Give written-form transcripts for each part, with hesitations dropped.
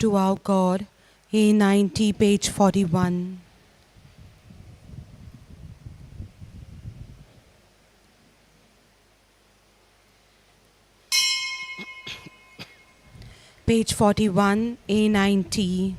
to our God, A90, page 41. Page 41, A90.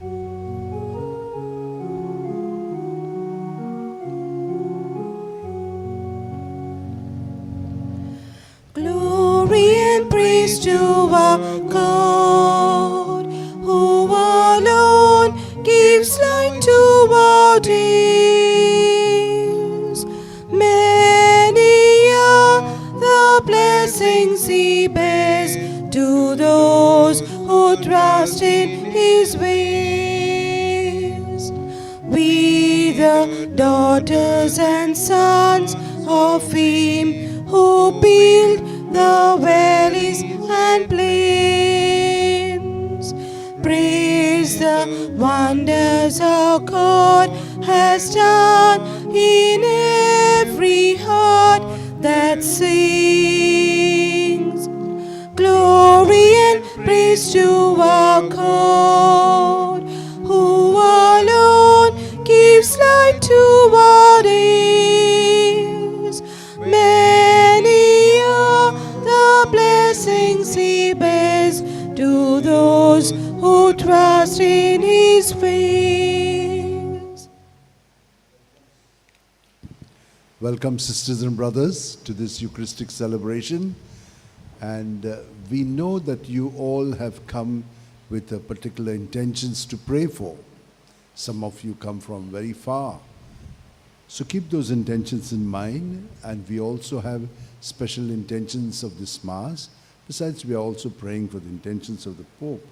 Glory and praise to our God, who alone gives light to our days. Many are the blessings He bears to those who trust in His ways. We, the daughters and sons of Him who build the valleys and plains, praise the wonders our God has done in every heart that sings. Glory and praise to our God, who alone gives light to our days. Many are the blessings He bears to those who trust in His ways. Welcome, sisters and brothers, to this Eucharistic celebration. And we know that you all have come with particular intentions to pray for. Some of you come from very far. So keep those intentions in mind, and we also have special intentions of this Mass. Besides, we are also praying for the intentions of the Pope.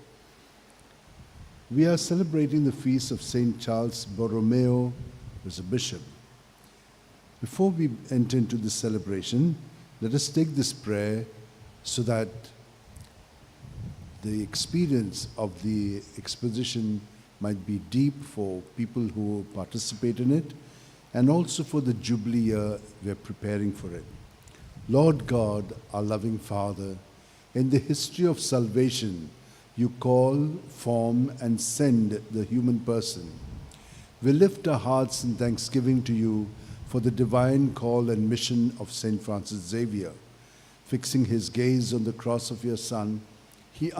We are celebrating the feast of St. Charles Borromeo, who is a bishop. Before we enter into this celebration, let us take this prayer so that the experience of the exposition might be deep for people who participate in it, and also for the Jubilee year we are preparing for it. Lord God, our loving Father, in the history of salvation, you call, form, and send the human person. We lift our hearts in thanksgiving to you for the divine call and mission of St. Francis Xavier. Fixing his gaze on the cross of your Son, he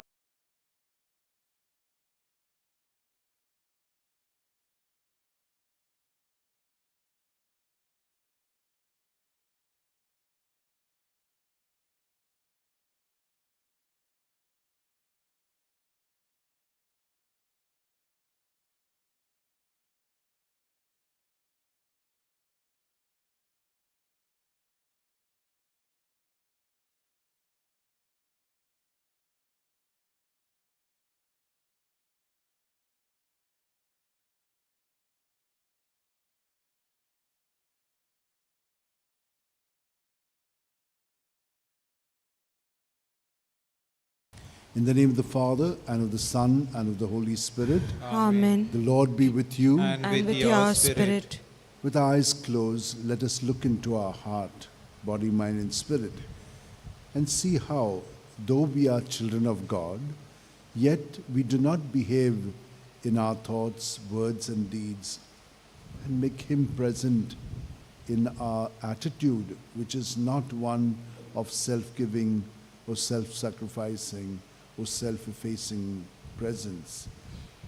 In the name of the Father, and of the Son, and of the Holy Spirit. Amen. The Lord be with you. And with your spirit. With our eyes closed, let us look into our heart, body, mind, and spirit, and see how, though we are children of God, yet we do not behave in our thoughts, words, and deeds, and make Him present in our attitude, which is not one of self-giving or self-sacrificing or self-effacing presence.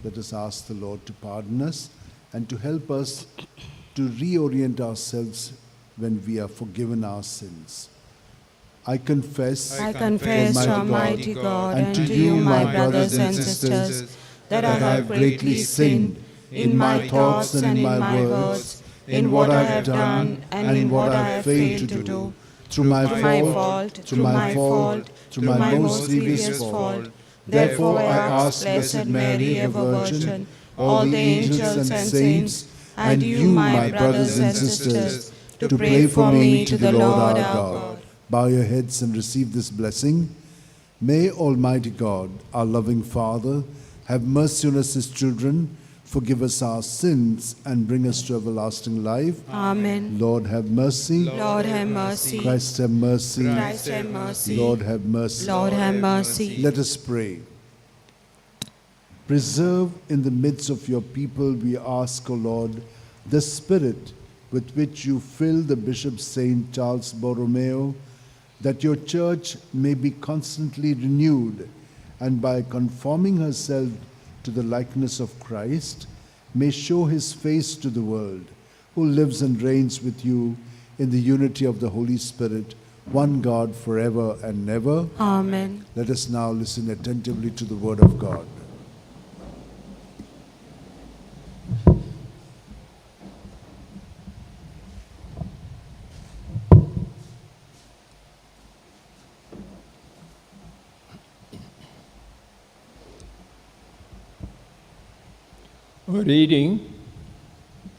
Let us ask the Lord to pardon us and to help us to reorient ourselves when we are forgiven our sins. I confess, Almighty God, and to you, my brothers and sisters, that I have greatly sinned in my thoughts and in my words, in what I have done and in what I have failed to do, through my most grievous fault. Therefore I ask Blessed Mary, ever Virgin, all the angels and saints, and you, my brothers and sisters, to pray for me to the Lord our God. Bow your heads and receive this blessing. May Almighty God, our loving Father, have mercy on us, His children, forgive us our sins, and bring us to everlasting life. Amen. Lord have mercy. Lord have mercy. Christ have mercy. Christ have mercy. Lord have mercy. Lord have mercy. Let us pray. Preserve in the midst of your people, we ask, O Lord, the spirit with which you fill the Bishop St. Charles Borromeo, that your church may be constantly renewed, and by conforming herself to the likeness of Christ, may show his face to the world, who lives and reigns with you in the unity of the Holy Spirit, one God forever and ever. Amen. Let us now listen attentively to the word of God. A reading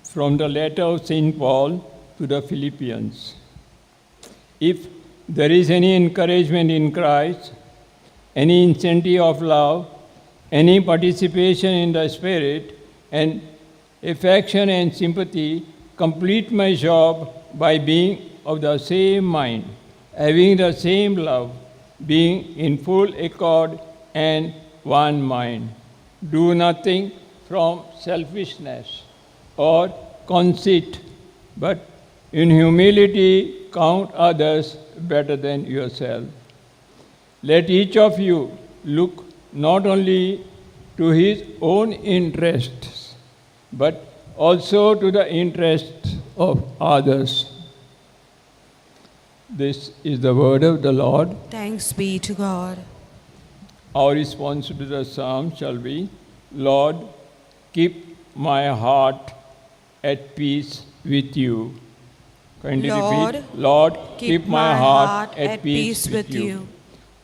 from the letter of St. Paul to the Philippians. If there is any encouragement in Christ, any incentive of love, any participation in the Spirit, and affection and sympathy, complete my job by being of the same mind, having the same love, being in full accord and one mind. Do nothing from selfishness or conceit, but in humility count others better than yourself. Let each of you look not only to his own interests, but also to the interests of others. This is the word of the Lord. Thanks be to God. Our response to the psalm shall be, Lord, keep my heart at peace with you. Kindly Lord, repeat, Lord, keep my heart at peace with you.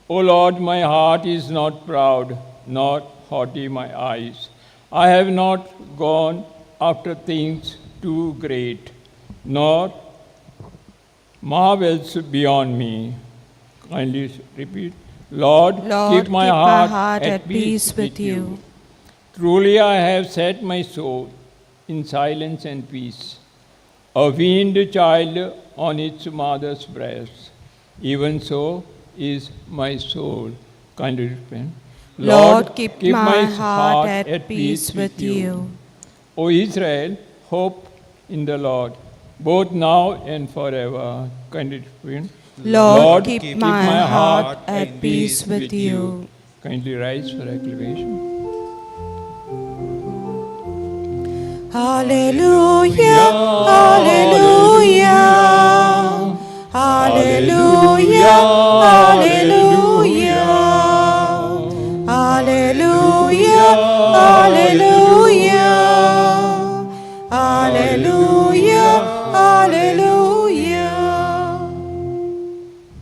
O Lord, my heart is not proud, nor haughty my eyes. I have not gone after things too great, nor marvels beyond me. Kindly repeat, Lord, keep my heart at peace with you. Truly I have set my soul in silence and peace, a weaned child on its mother's breast. Even so is my soul. Kindly repent. Lord, keep my heart at peace with you. O Israel, hope in the Lord, both now and forever. Kindly repent. Lord, keep my heart at peace with you. Kindly rise for acclamation. Hallelujah, hallelujah, hallelujah, hallelujah, hallelujah, hallelujah, hallelujah, hallelujah.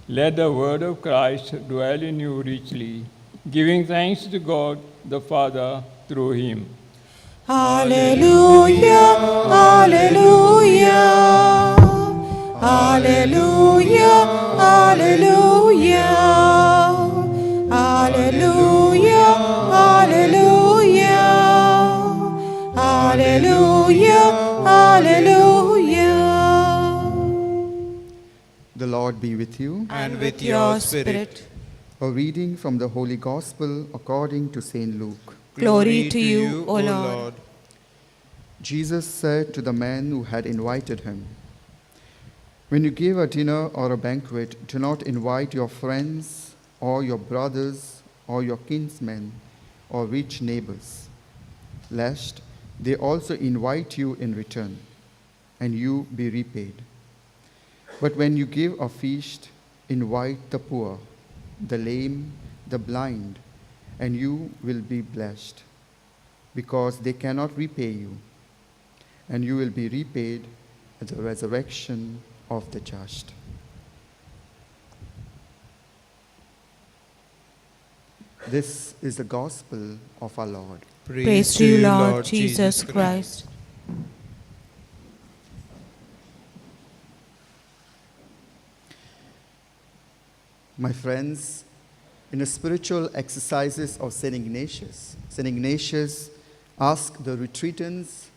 Let the word of Christ dwell in you richly, giving thanks to God the Father through him. Hallelujah, hallelujah, hallelujah, hallelujah, hallelujah, hallelujah, hallelujah, hallelujah. The Lord be with you. And with your spirit. A reading from the Holy Gospel according to St. Luke. Glory to you, O Lord. Jesus said to the man who had invited him, When you give a dinner or a banquet, do not invite your friends or your brothers or your kinsmen or rich neighbors, lest they also invite you in return, and you be repaid. But when you give a feast, invite the poor, the lame, the blind, and you will be blessed, because they cannot repay you, and you will be repaid at the resurrection of the just. This is the gospel of our Lord. Praise to you, Lord Jesus Christ. My friends, in the spiritual exercises of St. Ignatius asked the retreatants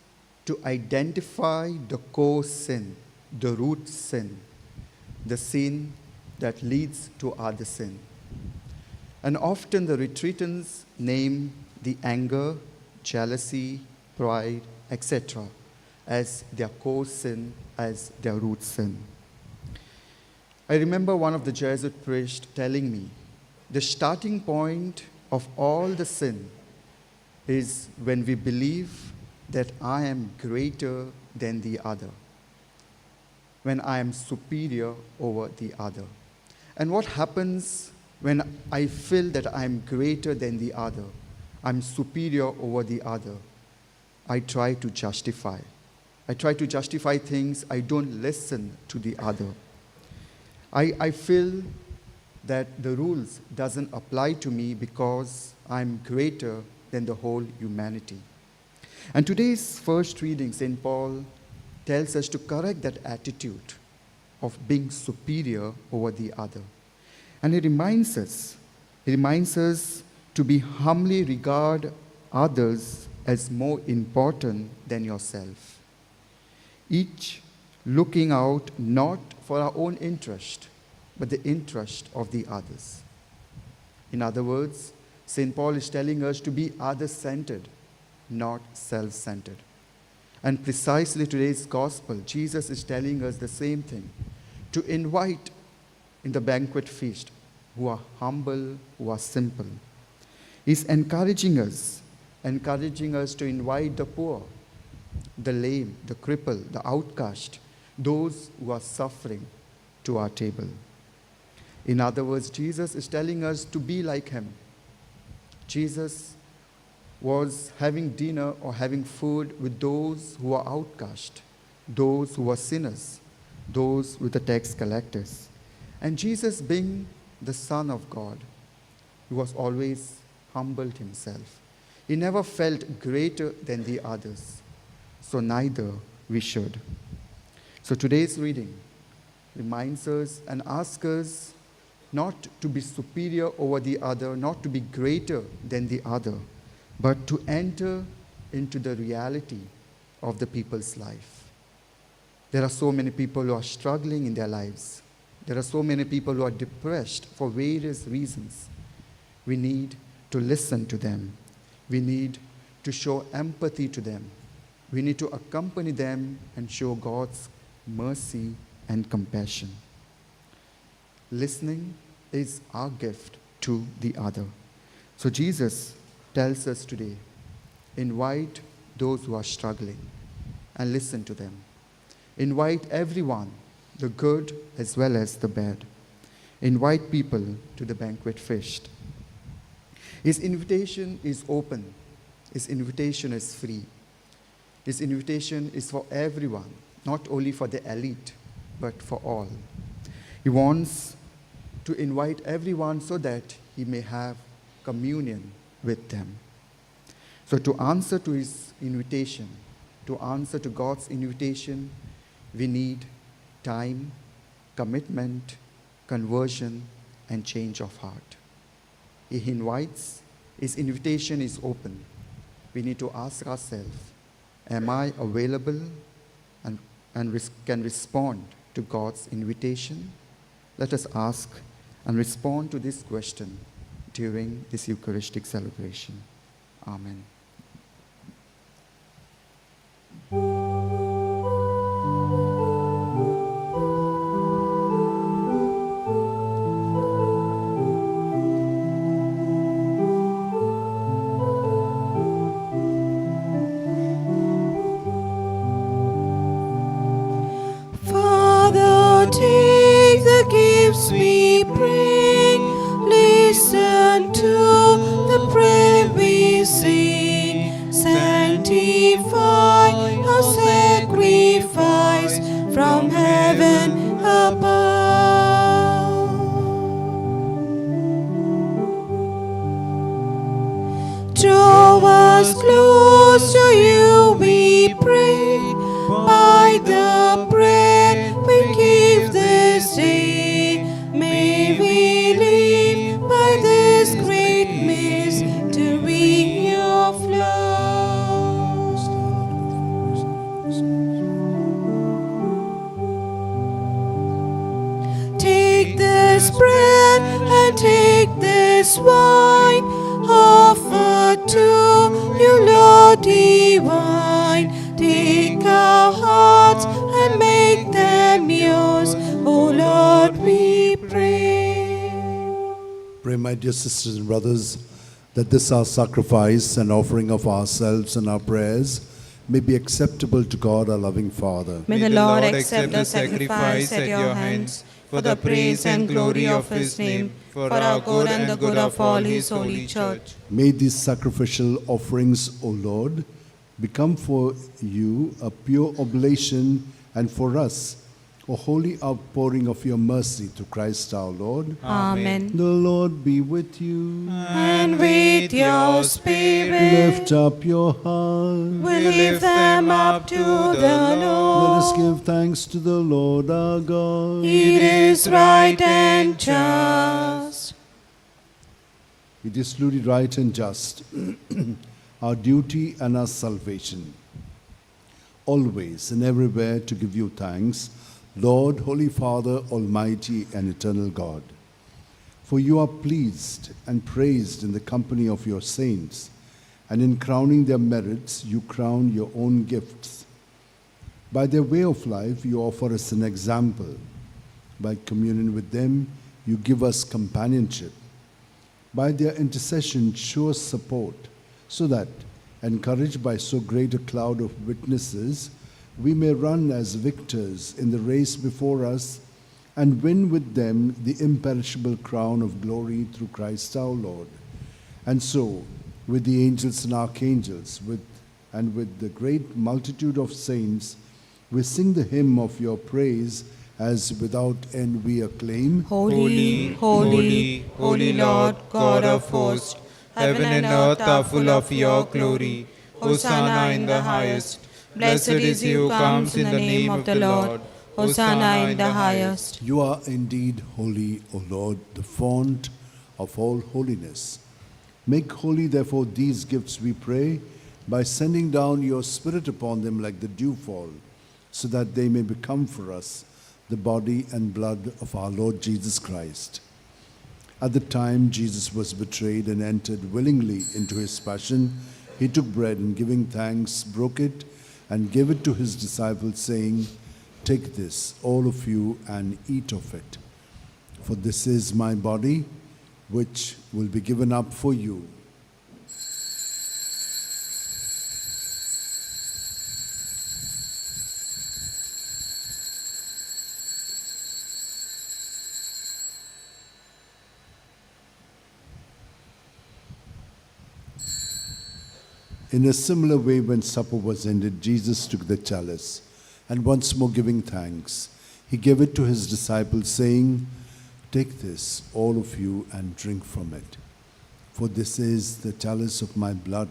to identify the core sin, the root sin, the sin that leads to other sin. And often the retreatants name the anger, jealousy, pride, etc., as their core sin, as their root sin. I remember one of the Jesuit priests telling me, the starting point of all the sin is when we believe that I am greater than the other, when I am superior over the other. And what happens when I feel that I am greater than the other, I'm superior over the other? I try to justify. I try to justify things. I don't listen to the other. I feel that the rules doesn't apply to me because I'm greater than the whole humanity. And today's first reading, St. Paul tells us to correct that attitude of being superior over the other. And he reminds us to be humbly regard others as more important than yourself. Each looking out not for our own interest, but the interest of the others. In other words, St. Paul is telling us to be other-centered, not self-centered. And precisely today's gospel, Jesus is telling us the same thing, to invite in the banquet feast who are humble, who are simple. He's encouraging us to invite the poor, the lame, the crippled, the outcast, those who are suffering to our table. In other words, Jesus is telling us to be like him. Jesus was having dinner or having food with those who are outcast, those who are sinners, those with the tax collectors. And Jesus, being the Son of God, he was always humbled himself. He never felt greater than the others. So neither we should. So today's reading reminds us and asks us not to be superior over the other, not to be greater than the other, but to enter into the reality of the people's life. There are so many people who are struggling in their lives. There are so many people who are depressed for various reasons. We need to listen to them. We need to show empathy to them. We need to accompany them and show God's mercy and compassion. Listening is our gift to the other. So Jesus tells us today, invite those who are struggling and listen to them. Invite everyone, the good as well as the bad. Invite people to the banquet feast. His invitation is open. His invitation is free. His invitation is for everyone, not only for the elite, but for all. He wants to invite everyone so that he may have communion with them. So to answer to his invitation, to answer to God's invitation, we need time, commitment, conversion, and change of heart. He invites, his invitation is open. We need to ask ourselves, am I available and can respond to God's invitation? Let us ask and respond to this question during this Eucharistic celebration. Amen. Father, take the gifts we bring. Listen to the prayer we sing. Sanctify our sacrifice from heaven above. Draw us close to you, we pray, by the bread we give this day. May we live by this great mystery of love. Take this bread and take this wine, offer offer to you, Lord divine. Take our hearts and make them yours, O Lord, we pray. Pray, my dear sisters and brothers, that this our sacrifice and offering of ourselves and our prayers may be acceptable to God, our loving Father. May the Lord accept the sacrifice at your hands for the praise and glory of his name, for our good and the good of all his holy church. May these sacrificial offerings, O Lord, become for you a pure oblation, and for us a holy outpouring of your mercy through Christ our Lord. Amen. The Lord be with you. And with your spirit, Lift up your hearts. we lift them up to the Let us Lord. give thanks to the Lord our God. It is right and just. It is truly right and just, our duty and our salvation, always and everywhere to give you thanks, Lord, Holy Father, Almighty and Eternal God. For you are pleased and praised in the company of your saints, and in crowning their merits, you crown your own gifts. By their way of life, you offer us an example. By communion with them, you give us companionship. By their intercession, show us support, so that, encouraged by so great a cloud of witnesses, we may run as victors in the race before us and win with them the imperishable crown of glory through Christ our Lord. And so, with the angels and archangels, with the great multitude of saints, we sing the hymn of your praise, as without end we acclaim. Holy, holy, holy Lord, God of hosts, heaven and earth are full of your glory. Hosanna in the highest. Blessed is he who comes in the name of the Lord. Hosanna in the highest. You are indeed holy, O Lord, the fount of all holiness. Make holy, therefore, these gifts, we pray, by sending down your Spirit upon them like the dewfall, so that they may become for us the body and blood of our Lord Jesus Christ. At the time Jesus was betrayed and entered willingly into his passion, he took bread and, giving thanks, broke it and gave it to his disciples, saying, "Take this, all of you, and eat of it. For this is my body, which will be given up for you." In a similar way, when supper was ended, Jesus took the chalice, and once more giving thanks, he gave it to his disciples, saying, "Take this, all of you, and drink from it. For this is the chalice of my blood,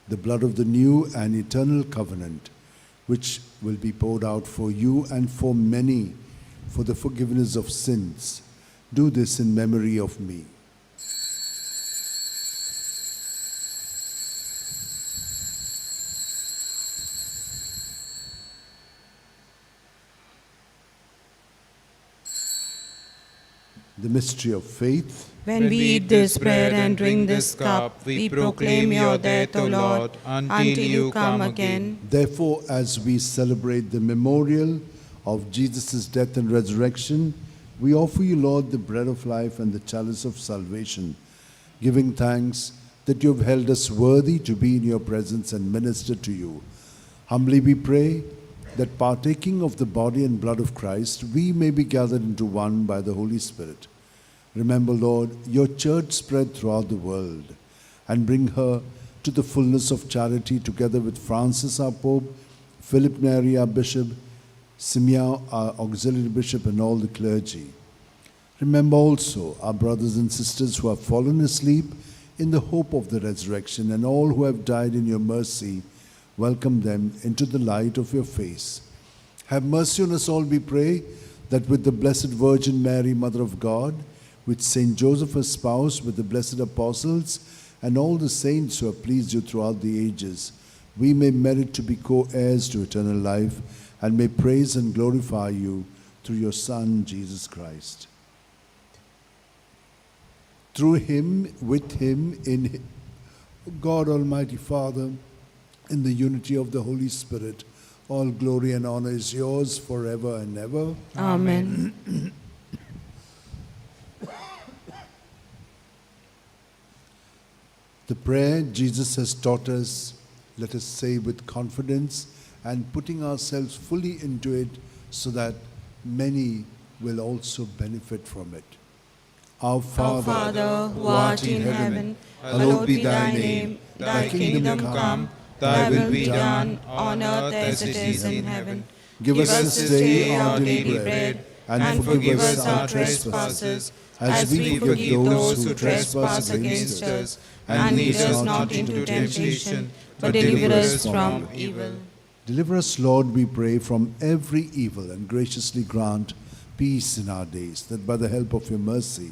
the blood of the new and eternal covenant, which will be poured out for you and for many for the forgiveness of sins. Do this in memory of me." The mystery of faith. When we eat this bread and drink this cup, we proclaim your death, O Lord, until you come again. Therefore, as we celebrate the memorial of Jesus' death and resurrection, we offer you, Lord, the bread of life and the chalice of salvation, giving thanks that you have held us worthy to be in your presence and minister to you. Humbly we pray that, partaking of the body and blood of Christ, we may be gathered into one by the Holy Spirit. Remember, Lord, your church spread throughout the world, and bring her to the fullness of charity, together with Francis our Pope, Philip Neri our Bishop, Simeon our Auxiliary Bishop, and all the clergy. Remember also our brothers and sisters who have fallen asleep in the hope of the resurrection, and all who have died in your mercy. Welcome them into the light of your face. Have mercy on us all, we pray, that with the Blessed Virgin Mary, Mother of God, with Saint Joseph her spouse, with the blessed apostles, and all the saints who have pleased you throughout the ages, we may merit to be co-heirs to eternal life, and may praise and glorify you through your Son, Jesus Christ. Through him, with him, in him, God Almighty Father, in the unity of the Holy Spirit, all glory and honor is yours forever and ever. Amen. The prayer Jesus has taught us, let us say with confidence and putting ourselves fully into it so that many will also benefit from it. Our Father, who art in heaven, hallowed be thy name. Thy kingdom come, thy will be done on earth as it is in heaven. Give us this day our daily bread, and forgive us our trespasses, as we forgive those who trespass against us. And lead us not into temptation, but deliver us from evil. Deliver us, Lord, we pray, from every evil, and graciously grant peace in our days, that by the help of your mercy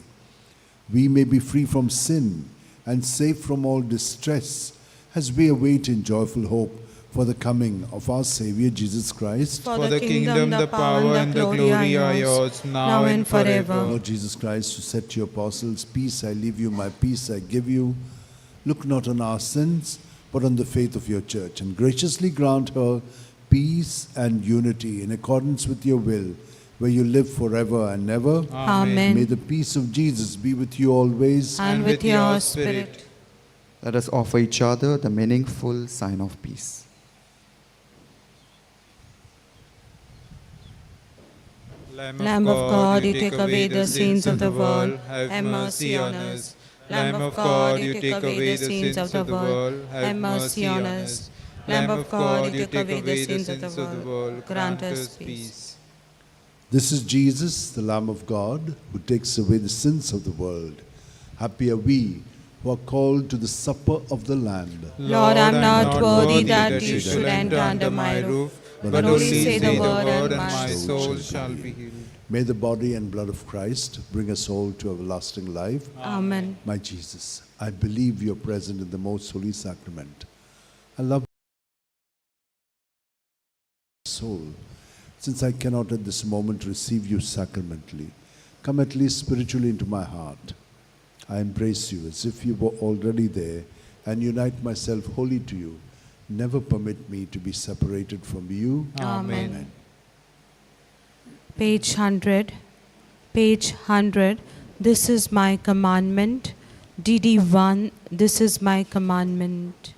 we may be free from sin and safe from all distress, as we await in joyful hope for the coming of our Savior Jesus Christ. For the kingdom, the power, and the glory are yours, now and forever. Lord Jesus Christ, who said to your apostles, peace I leave you, my peace I give you, look not on our sins, but on the faith of your church, and graciously grant her peace and unity in accordance with your will, where you live forever and ever. Amen. May the peace of Jesus be with you always. And with your spirit. Let us offer each other the meaningful sign of peace. Lamb of God, you take away the sins of the world, have mercy on us. Lamb of God, you take away the sins of the world, have mercy on us. Lamb of God, you take away the sins of the world, grant us peace. This is Jesus, the Lamb of God, who takes away the sins of the world. Happy are we who are called to the supper of the Lamb. Lord, I am not worthy that you should enter under my roof, but only say the word and my soul shall be healed. May the body and blood of Christ bring us all to everlasting life. Amen. My Jesus, I believe you are present in the most holy sacrament. I love my soul. Since I cannot at this moment receive you sacramentally, come at least spiritually into my heart. I embrace you as if you were already there and unite myself wholly to you. Never permit me to be separated from you. Amen. Page 100. Page 100. This is my commandment. DD 1. This is my commandment.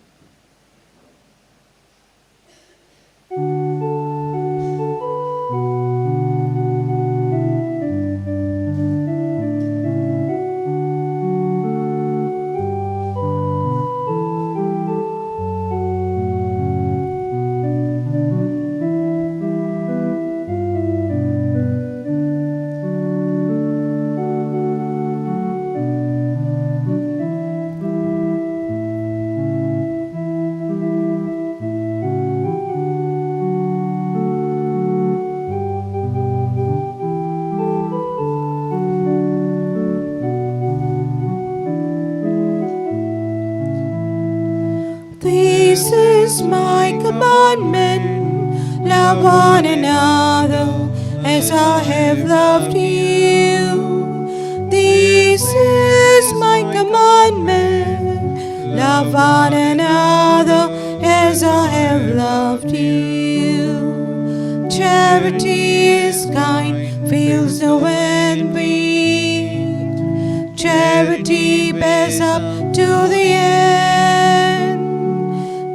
This is my commandment, love one another as I have loved you. This is my commandment, love one another as I have loved you. Charity is kind, feels the wind beat. Charity bears up to the end.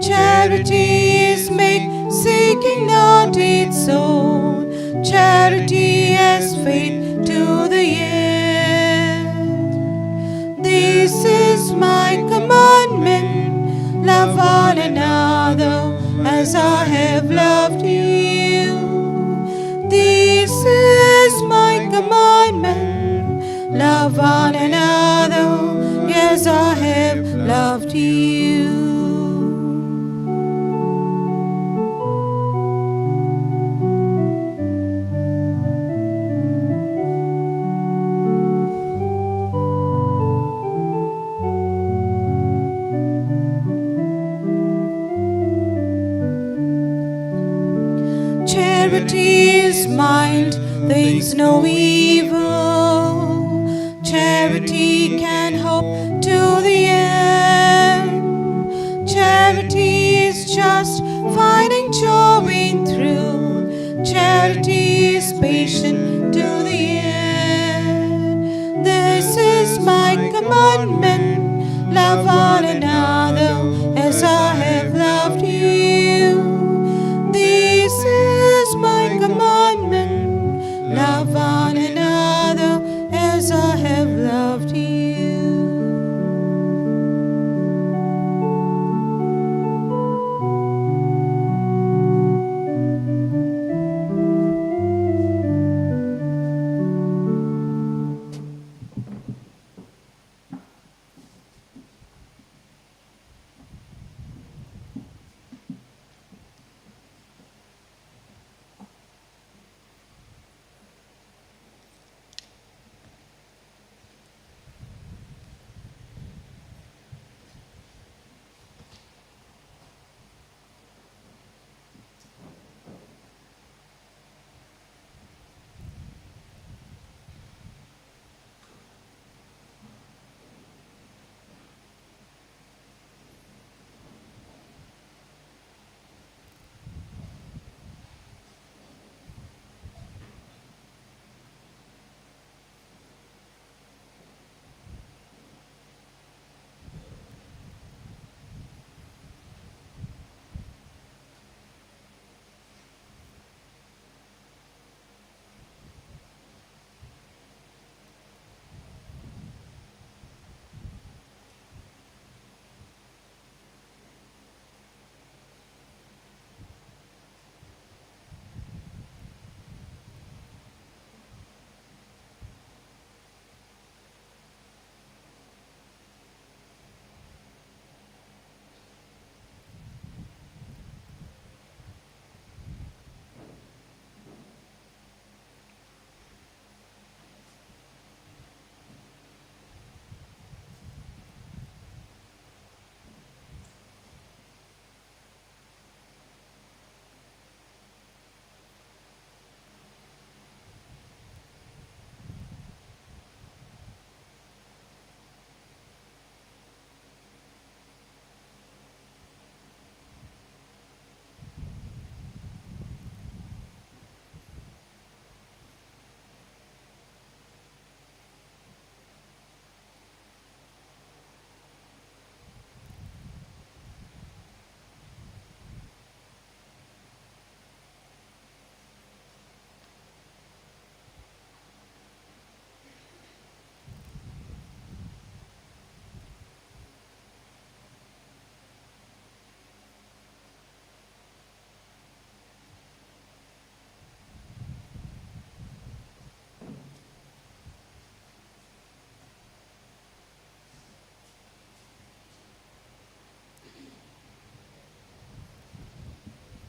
Charity is made, seeking not its own. Charity has faith to the end. This is my commandment, love one another as I have loved you. This is my commandment, love one another as I have loved you. Charity is mild, thinks no evil. Charity can hope to the end. Love one another as I have loved you. This is my commandment. Love one another as I have loved you.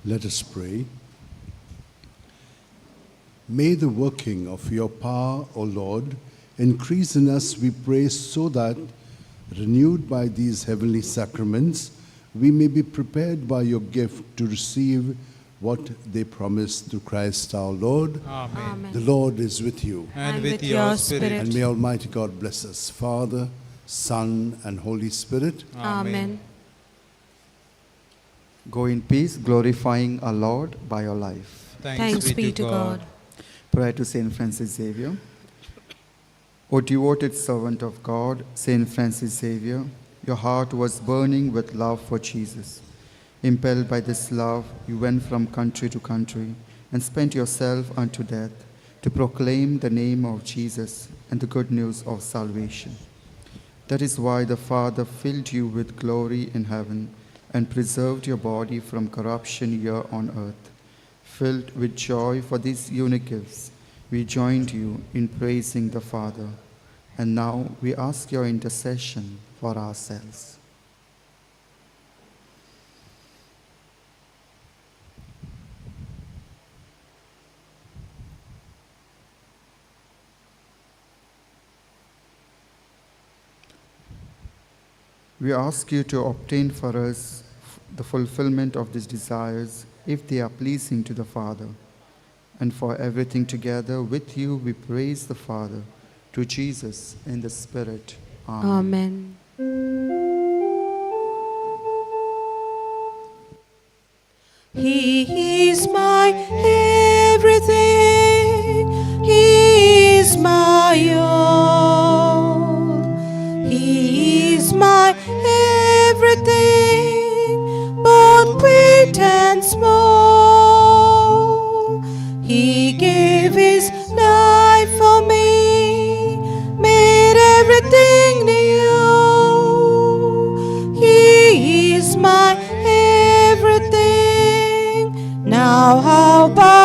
Let us pray. May the working of your power, O Lord, increase in us, we pray, so that, renewed by these heavenly sacraments, we may be prepared by your gift to receive what they promise through Christ our Lord. Amen. The Lord is with you. And with your spirit. And may Almighty God bless us, Father, Son, and Holy Spirit. Amen. Go in peace, glorifying our Lord by your life. Thanks be to God. Prayer to Saint Francis Xavier. O devoted servant of God, Saint Francis Xavier, your heart was burning with love for Jesus. Impelled by this love, you went from country to country and spent yourself unto death to proclaim the name of Jesus and the good news of salvation. That is why the Father filled you with glory in heaven and preserved your body from corruption here on earth. Filled with joy for these unique gifts, we joined you in praising the Father. And now we ask your intercession for ourselves. We ask you to obtain for us the fulfillment of these desires, if they are pleasing to the Father. And for everything together with you, we praise the Father, to Jesus in the Spirit. Amen. He is my everything. He is my all. He is my once more. He gave his life for me, made everything new. He is my everything. Now how about